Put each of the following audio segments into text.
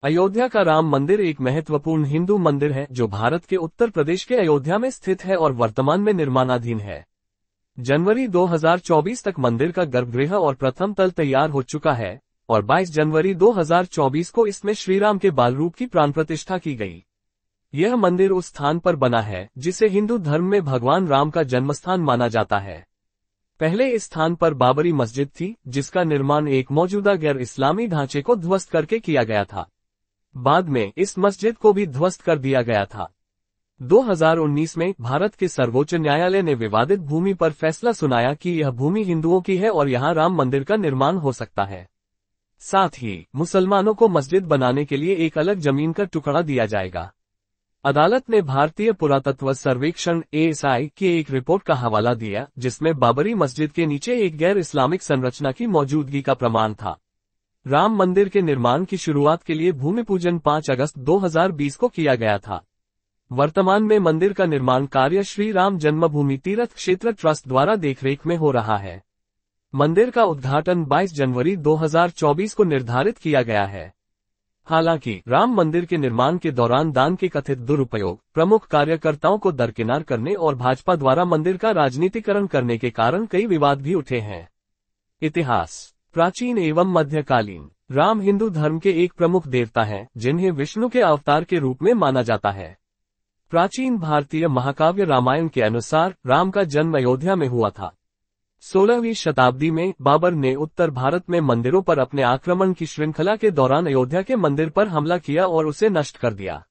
अयोध्या का राम मंदिर एक महत्वपूर्ण हिंदू मंदिर है जो भारत के उत्तर प्रदेश के अयोध्या में स्थित है और वर्तमान में निर्माणाधीन है। जनवरी 2024 तक मंदिर का गर्भगृह और प्रथम तल तैयार हो चुका है और 22 जनवरी 2024 को इसमें श्रीराम के बाल रूप की प्राण प्रतिष्ठा की गई। यह मंदिर उस स्थान पर बना है जिसे हिंदू धर्म में भगवान राम का जन्मस्थान माना जाता है। पहले इस स्थान पर बाबरी मस्जिद थी, जिसका निर्माण एक मौजूदा गैर इस्लामी ढांचे को ध्वस्त करके किया गया था। बाद में इस मस्जिद को भी ध्वस्त कर दिया गया था। 2019 में भारत के सर्वोच्च न्यायालय ने विवादित भूमि पर फैसला सुनाया कि यह भूमि हिंदुओं की है और यहां राम मंदिर का निर्माण हो सकता है। साथ ही मुसलमानों को मस्जिद बनाने के लिए एक अलग जमीन का टुकड़ा दिया जाएगा। अदालत ने भारतीय पुरातत्व सर्वेक्षण ASI की एक रिपोर्ट का हवाला दिया, जिसमें बाबरी मस्जिद के नीचे एक गैर इस्लामिक संरचना की मौजूदगी का प्रमाण था। राम मंदिर के निर्माण की शुरुआत के लिए भूमि पूजन 5 अगस्त 2020 को किया गया था। वर्तमान में मंदिर का निर्माण कार्य श्री राम जन्मभूमि तीर्थ क्षेत्र ट्रस्ट द्वारा देखरेख में हो रहा है। मंदिर का उद्घाटन 22 जनवरी 2024 को निर्धारित किया गया है। हालांकि राम मंदिर के निर्माण के दौरान दान के कथित दुरुपयोग, प्रमुख कार्यकर्ताओं को दरकिनार करने और भाजपा द्वारा मंदिर का राजनीतिकरण करने के कारण कई विवाद भी उठे हैं। इतिहास। प्राचीन एवं मध्यकालीन। राम हिंदू धर्म के एक प्रमुख देवता हैं, जिन्हें विष्णु के अवतार के रूप में माना जाता है। प्राचीन भारतीय महाकाव्य रामायण के अनुसार राम का जन्म अयोध्या में हुआ था। 16वीं शताब्दी में बाबर ने उत्तर भारत में मंदिरों पर अपने आक्रमण की श्रृंखला के दौरान अयोध्या के मंदिर पर हमला किया और उसे नष्ट कर दिया।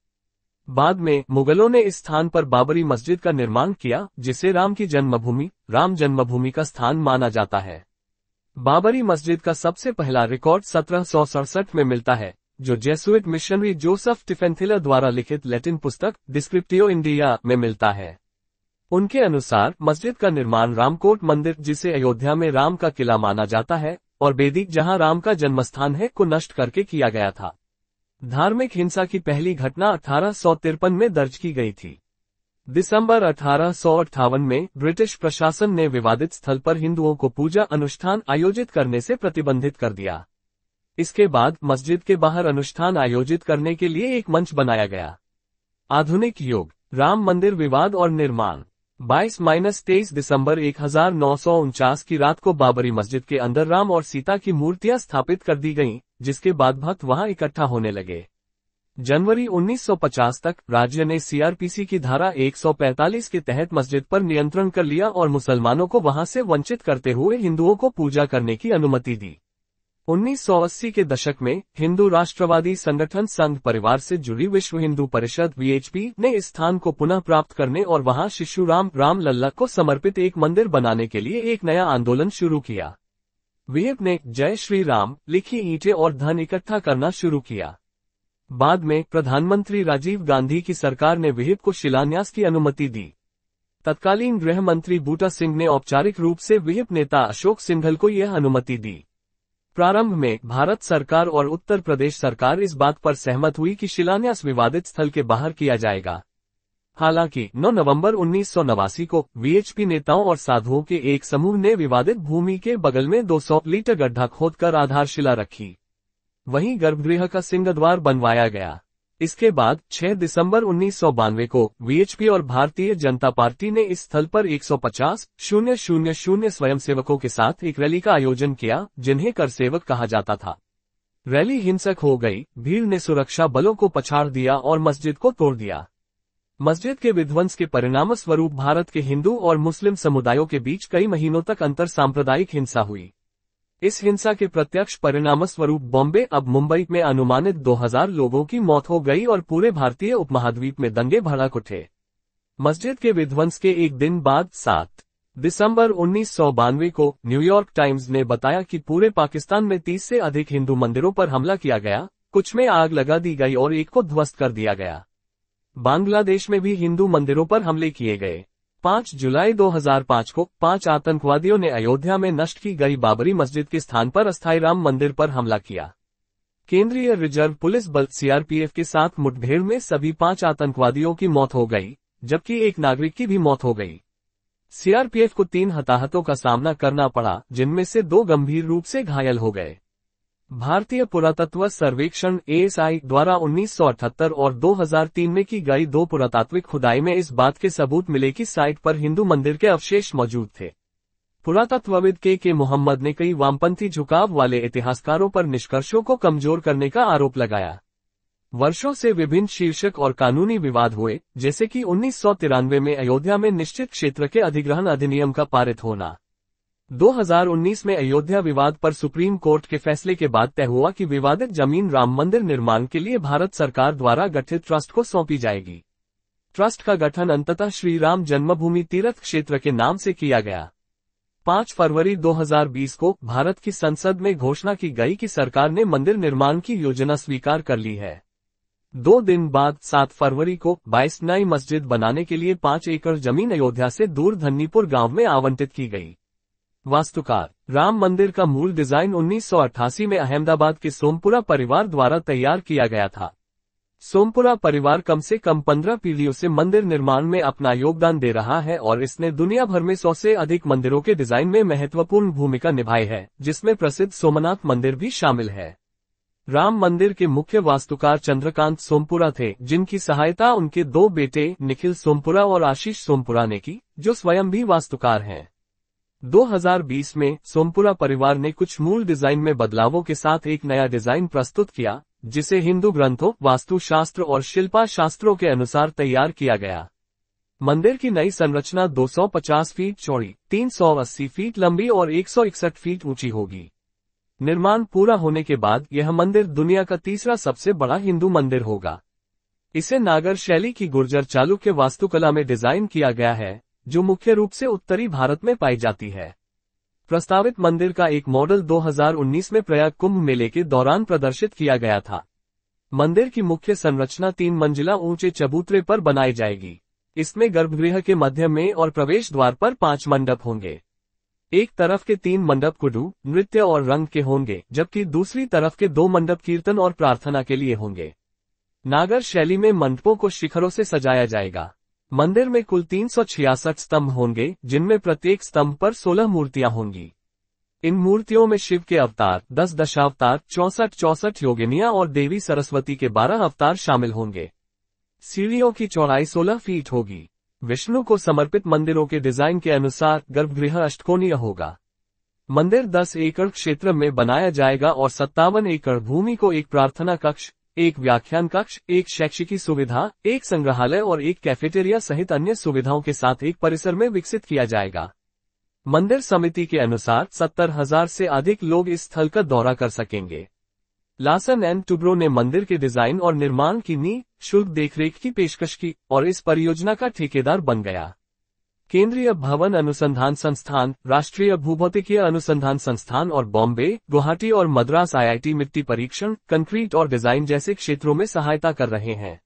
बाद में मुगलों ने इस स्थान पर बाबरी मस्जिद का निर्माण किया, जिसे राम की जन्मभूमि, राम जन्मभूमि का स्थान माना जाता है। बाबरी मस्जिद का सबसे पहला रिकॉर्ड 1767 में मिलता है, जो जेसुइट मिशनरी जोसेफ टिफेंथिलर द्वारा लिखित लैटिन पुस्तक डिस्क्रिप्टियो इंडिया में मिलता है। उनके अनुसार मस्जिद का निर्माण रामकोट मंदिर, जिसे अयोध्या में राम का किला माना जाता है, और बेदिक, जहां राम का जन्मस्थान है, को नष्ट करके किया गया था। धार्मिक हिंसा की पहली घटना 1853 में दर्ज की गई थी। दिसंबर 1858 में ब्रिटिश प्रशासन ने विवादित स्थल पर हिंदुओं को पूजा अनुष्ठान आयोजित करने से प्रतिबंधित कर दिया। इसके बाद मस्जिद के बाहर अनुष्ठान आयोजित करने के लिए एक मंच बनाया गया। आधुनिक युग। राम मंदिर विवाद और निर्माण। 22-23 दिसंबर 1949 की रात को बाबरी मस्जिद के अंदर राम और सीता की मूर्तियां स्थापित कर दी गईं, जिसके बाद भक्त वहां इकट्ठा होने लगे। जनवरी 1950 तक राज्य ने CRPC की धारा 145 के तहत मस्जिद पर नियंत्रण कर लिया और मुसलमानों को वहां से वंचित करते हुए हिंदुओं को पूजा करने की अनुमति दी। 1980 के दशक में हिंदू राष्ट्रवादी संगठन संघ परिवार से जुड़ी विश्व हिंदू परिषद VHP ने इस स्थान को पुनः प्राप्त करने और वहां शिशु राम लल्ला को समर्पित एक मंदिर बनाने के लिए एक नया आंदोलन शुरू किया। VHP ने जय श्री राम लिखी ईंटें और धन इकट्ठा करना शुरू किया। बाद में प्रधानमंत्री राजीव गांधी की सरकार ने विहिप को शिलान्यास की अनुमति दी। तत्कालीन गृह मंत्री बूटा सिंह ने औपचारिक रूप से विहिप नेता अशोक सिंघल को यह अनुमति दी। प्रारंभ में भारत सरकार और उत्तर प्रदेश सरकार इस बात पर सहमत हुई कि शिलान्यास विवादित स्थल के बाहर किया जाएगा। हालांकि 9 नवंबर 1989 को VHP नेताओं और साधुओं के एक समूह ने विवादित भूमि के बगल में 200 लीटर गड्ढा खोदकर आधारशिला रखी। वहीं गर्भगृह का सिंहद्वार बनवाया गया। इसके बाद 6 दिसंबर 1992 को VHP और भारतीय जनता पार्टी ने इस स्थल पर 150,000 स्वयंसेवकों के साथ एक रैली का आयोजन किया, जिन्हें करसेवक कहा जाता था। रैली हिंसक हो गई, भीड़ ने सुरक्षा बलों को पछाड़ दिया और मस्जिद को तोड़ दिया। मस्जिद के विध्वंस के परिणामस्वरूप भारत के हिंदू और मुस्लिम समुदायों के बीच कई महीनों तक अंतर सांप्रदायिक हिंसा हुई। इस हिंसा के प्रत्यक्ष परिणामस्वरूप बॉम्बे अब मुंबई में अनुमानित 2000 लोगों की मौत हो गई और पूरे भारतीय उपमहाद्वीप में दंगे भड़क उठे। मस्जिद के विध्वंस के एक दिन बाद 7 दिसंबर 1992 को न्यूयॉर्क टाइम्स ने बताया कि पूरे पाकिस्तान में 30 से अधिक हिंदू मंदिरों पर हमला किया गया, कुछ में आग लगा दी गई और एक को ध्वस्त कर दिया गया। बांग्लादेश में भी हिंदू मंदिरों पर हमले किए गए। 5 जुलाई 2005 को 5 आतंकवादियों ने अयोध्या में नष्ट की गई बाबरी मस्जिद के स्थान पर अस्थायी राम मंदिर पर हमला किया। केंद्रीय रिजर्व पुलिस बल CRPF के साथ मुठभेड़ में सभी 5 आतंकवादियों की मौत हो गई, जबकि एक नागरिक की भी मौत हो गई। CRPF को 3 हताहतों का सामना करना पड़ा, जिनमें से 2 गंभीर रूप से घायल हो गए। भारतीय पुरातत्व सर्वेक्षण ASI द्वारा 1978 और 2003 में की गई 2 पुरातात्विक खुदाई में इस बात के सबूत मिले कि साइट पर हिंदू मंदिर के अवशेष मौजूद थे। पुरातत्वविद के मोहम्मद ने कई वामपंथी झुकाव वाले इतिहासकारों पर निष्कर्षों को कमजोर करने का आरोप लगाया। वर्षों से विभिन्न शीर्षक और कानूनी विवाद हुए, जैसे कि 1993 में अयोध्या में निश्चित क्षेत्र के अधिग्रहण अधिनियम का पारित होना। 2019 में अयोध्या विवाद पर सुप्रीम कोर्ट के फैसले के बाद तय हुआ कि विवादित जमीन राम मंदिर निर्माण के लिए भारत सरकार द्वारा गठित ट्रस्ट को सौंपी जाएगी। ट्रस्ट का गठन अंततः श्री राम जन्मभूमि तीर्थ क्षेत्र के नाम से किया गया। 5 फरवरी 2020 को भारत की संसद में घोषणा की गई कि सरकार ने मंदिर निर्माण की योजना स्वीकार कर ली है। 2 दिन बाद 7 फरवरी को 22 नई मस्जिद बनाने के लिए 5 एकड़ जमीन अयोध्या से दूर धन्नीपुर गांव में आवंटित की गई। वास्तुकार राम मंदिर का मूल डिजाइन 1988 में अहमदाबाद के सोमपुरा परिवार द्वारा तैयार किया गया था। सोमपुरा परिवार कम से कम 15 पीढ़ियों से मंदिर निर्माण में अपना योगदान दे रहा है और इसने दुनिया भर में 100 से अधिक मंदिरों के डिजाइन में महत्वपूर्ण भूमिका निभाई है, जिसमें प्रसिद्ध सोमनाथ मंदिर भी शामिल है। राम मंदिर के मुख्य वास्तुकार चंद्रकांत सोमपुरा थे, जिनकी सहायता उनके 2 बेटे निखिल सोमपुरा और आशीष सोमपुरा ने की, जो स्वयं भी वास्तुकार हैं। 2020 में सोमपुरा परिवार ने कुछ मूल डिजाइन में बदलावों के साथ एक नया डिजाइन प्रस्तुत किया, जिसे हिंदू ग्रंथों, वास्तुशास्त्र और शिल्पा शास्त्रों के अनुसार तैयार किया गया। मंदिर की नई संरचना 250 फीट चौड़ी, 380 फीट लंबी और 161 फीट ऊंची होगी। निर्माण पूरा होने के बाद यह मंदिर दुनिया का तीसरा सबसे बड़ा हिंदू मंदिर होगा। इसे नागर शैली की गुर्जर चालुक्य वास्तुकला में डिजाइन किया गया है, जो मुख्य रूप से उत्तरी भारत में पाई जाती है। प्रस्तावित मंदिर का एक मॉडल 2019 में प्रयाग कुंभ मेले के दौरान प्रदर्शित किया गया था। मंदिर की मुख्य संरचना 3 मंजिला ऊंचे चबूतरे पर बनाई जाएगी। इसमें गर्भगृह के मध्य में और प्रवेश द्वार पर 5 मंडप होंगे। एक तरफ के 3 मंडप कुडू, नृत्य और रंग के होंगे, जबकि दूसरी तरफ के 2 मंडप कीर्तन और प्रार्थना के लिए होंगे। नागर शैली में मंडपों को शिखरों से सजाया जाएगा। मंदिर में कुल 366 स्तंभ होंगे, जिनमें प्रत्येक स्तंभ पर 16 मूर्तियां होंगी। इन मूर्तियों में शिव के अवतार, 10 दशावतार, 64 योगिनियां और देवी सरस्वती के 12 अवतार शामिल होंगे। सीढ़ियों की चौड़ाई 16 फीट होगी। विष्णु को समर्पित मंदिरों के डिजाइन के अनुसार गर्भगृह अष्टकोणीय होगा। मंदिर 10 एकड़ क्षेत्र में बनाया जाएगा और 57 एकड़ भूमि को एक प्रार्थना कक्ष, एक व्याख्यान कक्ष, एक शैक्षिकी सुविधा, एक संग्रहालय और एक कैफेटेरिया सहित अन्य सुविधाओं के साथ एक परिसर में विकसित किया जाएगा। मंदिर समिति के अनुसार 70,000 से अधिक लोग इस स्थल का दौरा कर सकेंगे। लार्सन एंड टुब्रो ने मंदिर के डिजाइन और निर्माण की निःशुल्क देखरेख की पेशकश की और इस परियोजना का ठेकेदार बन गया। केंद्रीय भवन अनुसंधान संस्थान, राष्ट्रीय भूभौतिकीय अनुसंधान संस्थान और बॉम्बे, गुवाहाटी और मद्रास IIT मिट्टी परीक्षण, कंक्रीट और डिजाइन जैसे क्षेत्रों में सहायता कर रहे हैं।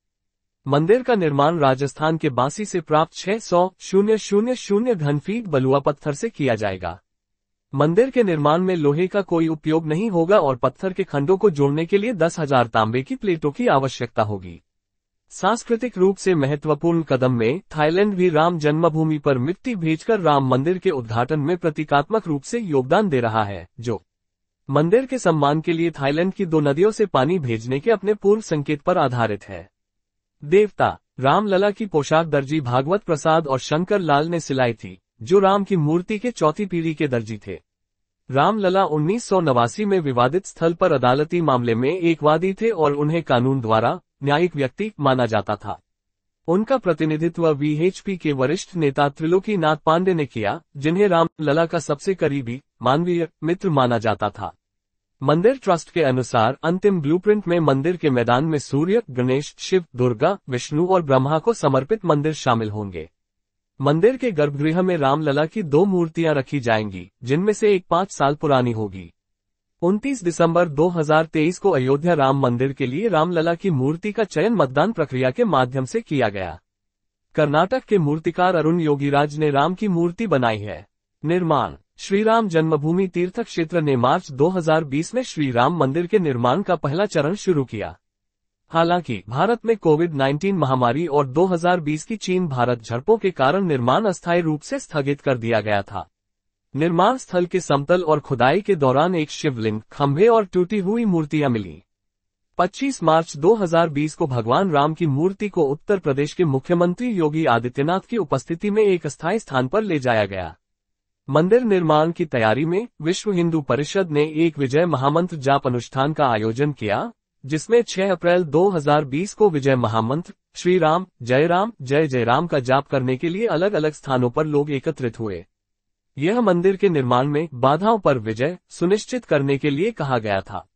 मंदिर का निर्माण राजस्थान के बांसी से प्राप्त 600,000 घन फीट बलुआ पत्थर से किया जाएगा। मंदिर के निर्माण में लोहे का कोई उपयोग नहीं होगा और पत्थर के खंडों को जोड़ने के लिए 10,000 तांबे की प्लेटों की आवश्यकता होगी। सांस्कृतिक रूप से महत्वपूर्ण कदम में थाईलैंड भी राम जन्मभूमि पर मिट्टी भेजकर राम मंदिर के उद्घाटन में प्रतीकात्मक रूप से योगदान दे रहा है, जो मंदिर के सम्मान के लिए थाईलैंड की 2 नदियों से पानी भेजने के अपने पूर्व संकेत पर आधारित है। देवता रामलला की पोशाक दर्जी भागवत प्रसाद और शंकर लाल ने सिलाई थी, जो राम की मूर्ति के 4थी पीढ़ी के दर्जी थे। रामलला 1989 में विवादित स्थल पर अदालती मामले में एक वादी थे और उन्हें कानून द्वारा न्यायिक व्यक्ति माना जाता था। उनका प्रतिनिधित्व VHP के वरिष्ठ नेता त्रिलोकीनाथ पांडे ने किया, जिन्हें रामलला का सबसे करीबी मानवीय मित्र माना जाता था। मंदिर ट्रस्ट के अनुसार अंतिम ब्लूप्रिंट में मंदिर के मैदान में सूर्य, गणेश, शिव, दुर्गा, विष्णु और ब्रह्मा को समर्पित मंदिर शामिल होंगे। मंदिर के गर्भगृह में रामलला की 2 मूर्तियां रखी जाएंगी, जिनमें से एक 5 साल पुरानी होगी। 29 दिसंबर 2023 को अयोध्या राम मंदिर के लिए रामलला की मूर्ति का चयन मतदान प्रक्रिया के माध्यम से किया गया। कर्नाटक के मूर्तिकार अरुण योगीराज ने राम की मूर्ति बनाई है। निर्माण श्री राम जन्मभूमि तीर्थ क्षेत्र ने मार्च 2020 में श्री राम मंदिर के निर्माण का पहला चरण शुरू किया। हालांकि भारत में कोविड-19 महामारी और 2020 की चीन भारत झड़पों के कारण निर्माण अस्थायी रूप से स्थगित कर दिया गया था। निर्माण स्थल के समतल और खुदाई के दौरान एक शिवलिंग, खंभे और टूटी हुई मूर्तियां मिली। 25 मार्च 2020 को भगवान राम की मूर्ति को उत्तर प्रदेश के मुख्यमंत्री योगी आदित्यनाथ की उपस्थिति में एक अस्थायी स्थान पर ले जाया गया। मंदिर निर्माण की तैयारी में विश्व हिंदू परिषद ने एक विजय महामंत्र जाप अनुष्ठान का आयोजन किया, जिसमें 6 अप्रैल 2020 को विजय महामंत्र श्री राम जय जय राम का जाप करने के लिए अलग अलग स्थानों पर लोग एकत्रित हुए। यह मंदिर के निर्माण में बाधाओं पर विजय सुनिश्चित करने के लिए कहा गया था।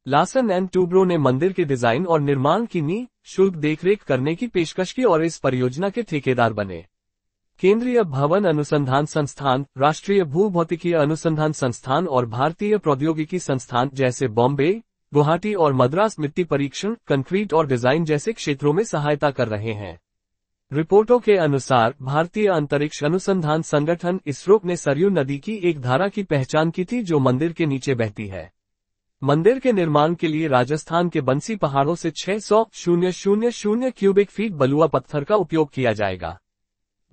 लार्सन एंड टूब्रो ने मंदिर के डिजाइन और निर्माण की निःशुल्क देखरेख करने की पेशकश की और इस परियोजना के ठेकेदार बने। केंद्रीय भवन अनुसंधान संस्थान, राष्ट्रीय भूभौतिकीय अनुसंधान संस्थान और भारतीय प्रौद्योगिकी संस्थान जैसे बॉम्बे, गुवाहाटी और मद्रास मिट्टी परीक्षण, कंक्रीट और डिजाइन जैसे क्षेत्रों में सहायता कर रहे हैं। रिपोर्टों के अनुसार भारतीय अंतरिक्ष अनुसंधान संगठन इसरो ने सरयू नदी की एक धारा की पहचान की थी जो मंदिर के नीचे बहती है। मंदिर के निर्माण के लिए राजस्थान के बंसी पहाड़ों से 600,000 क्यूबिक फीट बलुआ पत्थर का उपयोग किया जाएगा।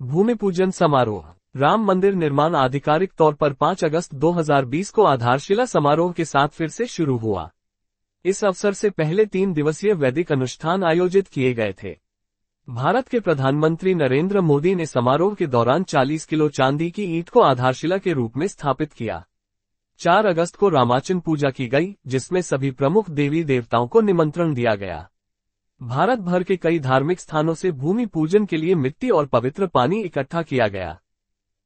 भूमि पूजन समारोह। राम मंदिर निर्माण आधिकारिक तौर पर 5 अगस्त 2020 को आधारशिला समारोह के साथ फिर से शुरू हुआ। इस अवसर से पहले 3 दिवसीय वैदिक अनुष्ठान आयोजित किए गए थे। भारत के प्रधानमंत्री नरेंद्र मोदी ने समारोह के दौरान 40 किलो चांदी की ईंट को आधारशिला के रूप में स्थापित किया। 4 अगस्त को रामाचन पूजा की गई, जिसमें सभी प्रमुख देवी देवताओं को निमंत्रण दिया गया। भारत भर के कई धार्मिक स्थानों से भूमि पूजन के लिए मिट्टी और पवित्र पानी इकट्ठा किया गया।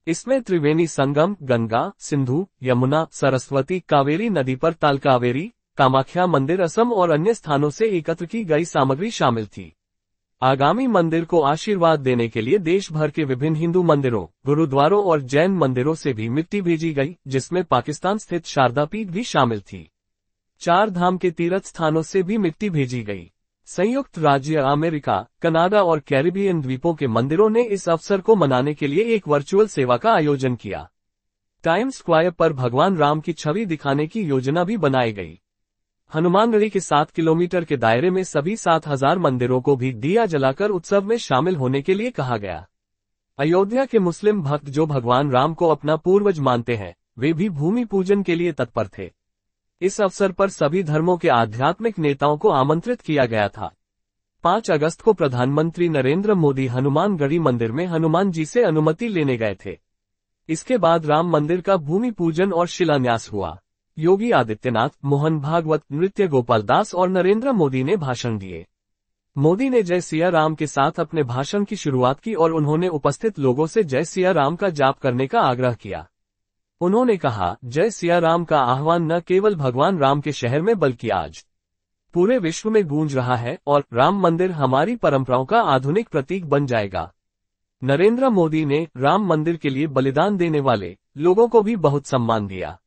इसमें त्रिवेणी संगम, गंगा, सिंधु, यमुना, सरस्वती, कावेरी नदी पर तालकावेरी, कामाख्या मंदिर असम और अन्य स्थानों से एकत्र की गई सामग्री शामिल थी। आगामी मंदिर को आशीर्वाद देने के लिए देश भर के विभिन्न हिंदू मंदिरों, गुरुद्वारों और जैन मंदिरों से भी मिट्टी भेजी गई, जिसमें पाकिस्तान स्थित शारदा पीठ भी शामिल थी। 4 धाम के तीर्थ स्थानों से भी मिट्टी भेजी गई। संयुक्त राज्य अमेरिका, कनाडा और कैरिबियन द्वीपों के मंदिरों ने इस अवसर को मनाने के लिए एक वर्चुअल सेवा का आयोजन किया। टाइम्स स्क्वायर पर भगवान राम की छवि दिखाने की योजना भी बनाई गई। हनुमानगढ़ी के 7 किलोमीटर के दायरे में सभी 7,000 मंदिरों को भी दिया जलाकर उत्सव में शामिल होने के लिए कहा गया। अयोध्या के मुस्लिम भक्त जो भगवान राम को अपना पूर्वज मानते हैं, वे भी भूमि पूजन के लिए तत्पर थे। इस अवसर पर सभी धर्मों के आध्यात्मिक नेताओं को आमंत्रित किया गया था। 5 अगस्त को प्रधानमंत्री नरेंद्र मोदी हनुमानगढ़ी मंदिर में हनुमान जी से अनुमति लेने गए थे। इसके बाद राम मंदिर का भूमि पूजन और शिलान्यास हुआ। योगी आदित्यनाथ, मोहन भागवत, नृत्य गोपाल दास और नरेंद्र मोदी ने भाषण दिए। मोदी ने जय सिया राम के साथ अपने भाषण की शुरुआत की और उन्होंने उपस्थित लोगों से जय सिया राम का जाप करने का आग्रह किया। उन्होंने कहा, जय सिया राम का आह्वान न केवल भगवान राम के शहर में बल्कि आज पूरे विश्व में गूंज रहा है और राम मंदिर हमारी परंपराओं का आधुनिक प्रतीक बन जाएगा। नरेंद्र मोदी ने राम मंदिर के लिए बलिदान देने वाले लोगों को भी बहुत सम्मान दिया।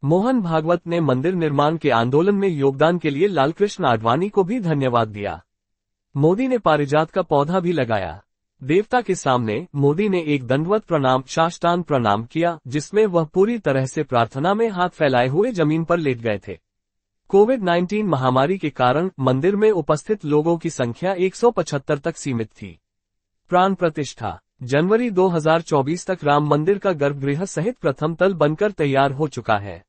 मोहन भागवत ने मंदिर निर्माण के आंदोलन में योगदान के लिए लालकृष्ण आडवाणी को भी धन्यवाद दिया। मोदी ने पारिजात का पौधा भी लगाया। देवता के सामने मोदी ने एक दंडवत प्रणाम, साष्टांग प्रणाम किया, जिसमें वह पूरी तरह से प्रार्थना में हाथ फैलाए हुए जमीन पर लेट गए थे। कोविड-19 महामारी के कारण मंदिर में उपस्थित लोगों की संख्या 175 तक सीमित थी। प्राण प्रतिष्ठा। जनवरी 2024 तक राम मंदिर का गर्भगृह सहित प्रथम तल बनकर तैयार हो चुका है।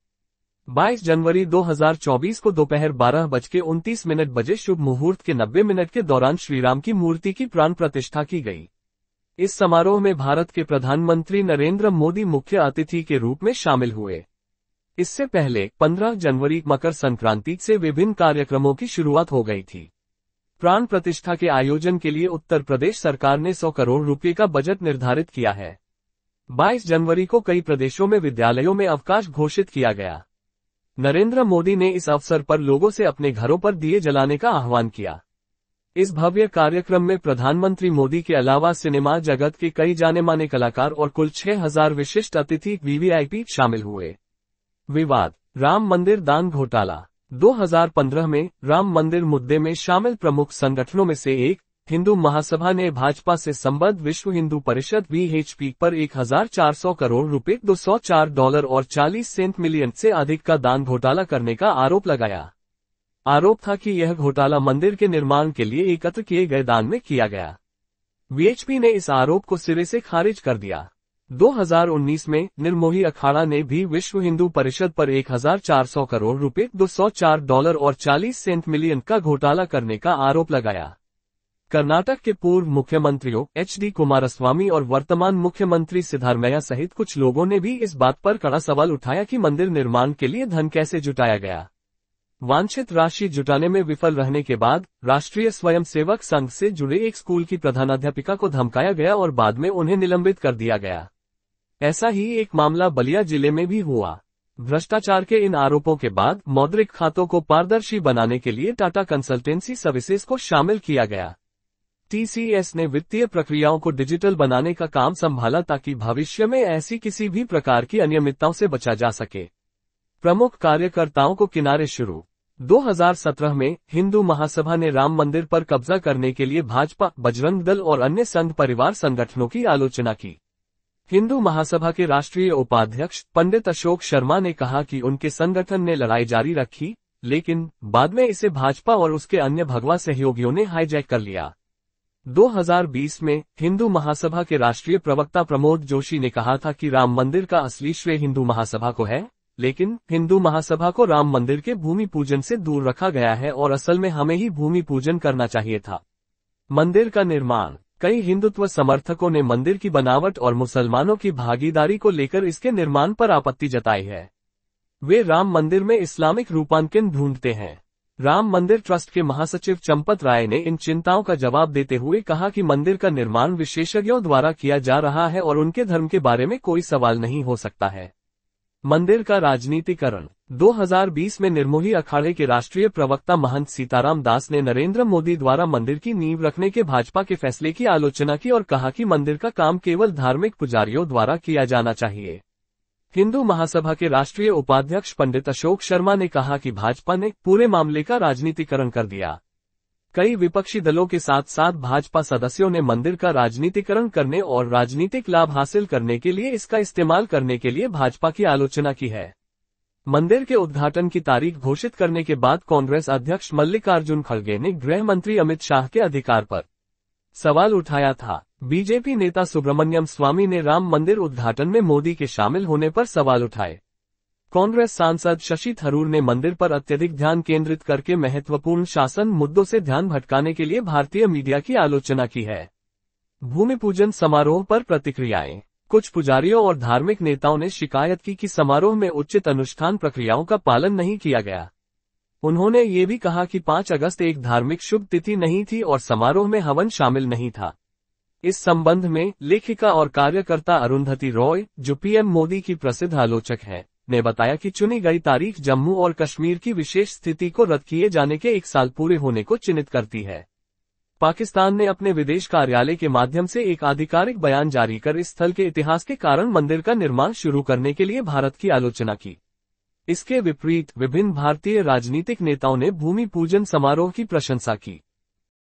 22 जनवरी 2024 को दोपहर 12:29 बजे शुभ मुहूर्त के 90 मिनट के दौरान श्रीराम की मूर्ति की प्राण प्रतिष्ठा की गई। इस समारोह में भारत के प्रधानमंत्री नरेंद्र मोदी मुख्य अतिथि के रूप में शामिल हुए। इससे पहले 15 जनवरी मकर संक्रांति से विभिन्न कार्यक्रमों की शुरुआत हो गई थी। प्राण प्रतिष्ठा के आयोजन के लिए उत्तर प्रदेश सरकार ने 100 करोड़ रुपए का बजट निर्धारित किया है। 22 जनवरी को कई प्रदेशों में विद्यालयों में अवकाश घोषित किया गया। नरेंद्र मोदी ने इस अवसर पर लोगों से अपने घरों पर दिए जलाने का आह्वान किया। इस भव्य कार्यक्रम में प्रधानमंत्री मोदी के अलावा सिनेमा जगत के कई जाने-माने कलाकार और कुल 6,000 विशिष्ट अतिथि वीवीआईपी शामिल हुए। विवाद। राम मंदिर दान घोटाला। 2015 में राम मंदिर मुद्दे में शामिल प्रमुख संगठनों में से एक हिंदू महासभा ने भाजपा से संबद्ध विश्व हिंदू परिषद वीएचपी पर 1,400 करोड़ रुपए $204 और 40 मिलियन से अधिक का दान घोटाला करने का आरोप लगाया। आरोप था कि यह घोटाला मंदिर के निर्माण के लिए एकत्र किए गए दान में किया गया। वीएचपी ने इस आरोप को सिरे से खारिज कर दिया। 2019 में निर्मोही अखाड़ा ने भी विश्व हिंदू परिषद पर 1400 करोड़ रुपए $204 और 40 सेंट मिलियन का घोटाला करने का आरोप लगाया। कर्नाटक के पूर्व मुख्यमंत्रियों HD कुमारस्वामी और वर्तमान मुख्यमंत्री सिद्धारमैया सहित कुछ लोगों ने भी इस बात पर कड़ा सवाल उठाया कि मंदिर निर्माण के लिए धन कैसे जुटाया गया। वांछित राशि जुटाने में विफल रहने के बाद राष्ट्रीय स्वयंसेवक संघ से जुड़े एक स्कूल की प्रधानाध्यापिका को धमकाया गया और बाद में उन्हें निलंबित कर दिया गया। ऐसा ही एक मामला बलिया जिले में भी हुआ। भ्रष्टाचार के इन आरोपों के बाद मौद्रिक खातों को पारदर्शी बनाने के लिए टाटा कंसल्टेंसी सर्विसेज को शामिल किया गया। TCS ने वित्तीय प्रक्रियाओं को डिजिटल बनाने का काम संभाला ताकि भविष्य में ऐसी किसी भी प्रकार की अनियमितताओं से बचा जा सके। प्रमुख कार्यकर्ताओं को किनारे शुरू। 2017 में हिंदू महासभा ने राम मंदिर पर कब्जा करने के लिए भाजपा, बजरंग दल और अन्य संघ परिवार संगठनों की आलोचना की। हिंदू महासभा के राष्ट्रीय उपाध्यक्ष पंडित अशोक शर्मा ने कहा कि उनके संगठन ने लड़ाई जारी रखी, लेकिन बाद में इसे भाजपा और उसके अन्य भगवा सहयोगियों ने हाईजैक कर लिया। 2020 में हिंदू महासभा के राष्ट्रीय प्रवक्ता प्रमोद जोशी ने कहा था कि राम मंदिर का असली श्रेय हिंदू महासभा को है, लेकिन हिंदू महासभा को राम मंदिर के भूमि पूजन से दूर रखा गया है और असल में हमें ही भूमि पूजन करना चाहिए था। मंदिर का निर्माण। कई हिंदुत्व समर्थकों ने मंदिर की बनावट और मुसलमानों की भागीदारी को लेकर इसके निर्माण पर आपत्ति जताई है। वे राम मंदिर में इस्लामिक रूपांकन ढूंढते हैं। राम मंदिर ट्रस्ट के महासचिव चंपत राय ने इन चिंताओं का जवाब देते हुए कहा कि मंदिर का निर्माण विशेषज्ञों द्वारा किया जा रहा है और उनके धर्म के बारे में कोई सवाल नहीं हो सकता है। मंदिर का राजनीतिकरण। 2020 में निर्मोही अखाड़े के राष्ट्रीय प्रवक्ता महंत सीताराम दास ने नरेंद्र मोदी द्वारा मंदिर की नींव रखने के भाजपा के फैसले की आलोचना की और कहा कि मंदिर का काम केवल धार्मिक पुजारियों द्वारा किया जाना चाहिए। हिंदू महासभा के राष्ट्रीय उपाध्यक्ष पंडित अशोक शर्मा ने कहा कि भाजपा ने पूरे मामले का राजनीतिकरण कर दिया। कई विपक्षी दलों के साथ साथ भाजपा सदस्यों ने मंदिर का राजनीतिकरण करने और राजनीतिक लाभ हासिल करने के लिए इसका इस्तेमाल करने के लिए भाजपा की आलोचना की है। मंदिर के उद्घाटन की तारीख घोषित करने के बाद कांग्रेस अध्यक्ष मल्लिकार्जुन खड़गे ने गृह मंत्री अमित शाह के अधिकार पर सवाल उठाया था। बीजेपी नेता सुब्रमण्यम स्वामी ने राम मंदिर उद्घाटन में मोदी के शामिल होने पर सवाल उठाए। कांग्रेस सांसद शशि थरूर ने मंदिर पर अत्यधिक ध्यान केंद्रित करके महत्वपूर्ण शासन मुद्दों से ध्यान भटकाने के लिए भारतीय मीडिया की आलोचना की है। भूमि पूजन समारोह पर प्रतिक्रियाएं। कुछ पुजारियों और धार्मिक नेताओं ने शिकायत की कि समारोह में उचित अनुष्ठान प्रक्रियाओं का पालन नहीं किया गया। उन्होंने ये भी कहा कि 5 अगस्त एक धार्मिक शुभ तिथि नहीं थी और समारोह में हवन शामिल नहीं था। इस संबंध में लेखिका और कार्यकर्ता अरुंधति रॉय, जो पीएम मोदी की प्रसिद्ध आलोचक है, ने बताया कि चुनी गई तारीख जम्मू और कश्मीर की विशेष स्थिति को रद्द किए जाने के 1 साल पूरे होने को चिन्हित करती है। पाकिस्तान ने अपने विदेश कार्यालय के माध्यम से एक आधिकारिक बयान जारी कर इस स्थल के इतिहास के कारण मंदिर का निर्माण शुरू करने के लिए भारत की आलोचना की। इसके विपरीत विभिन्न भारतीय राजनीतिक नेताओं ने भूमि पूजन समारोह की प्रशंसा की।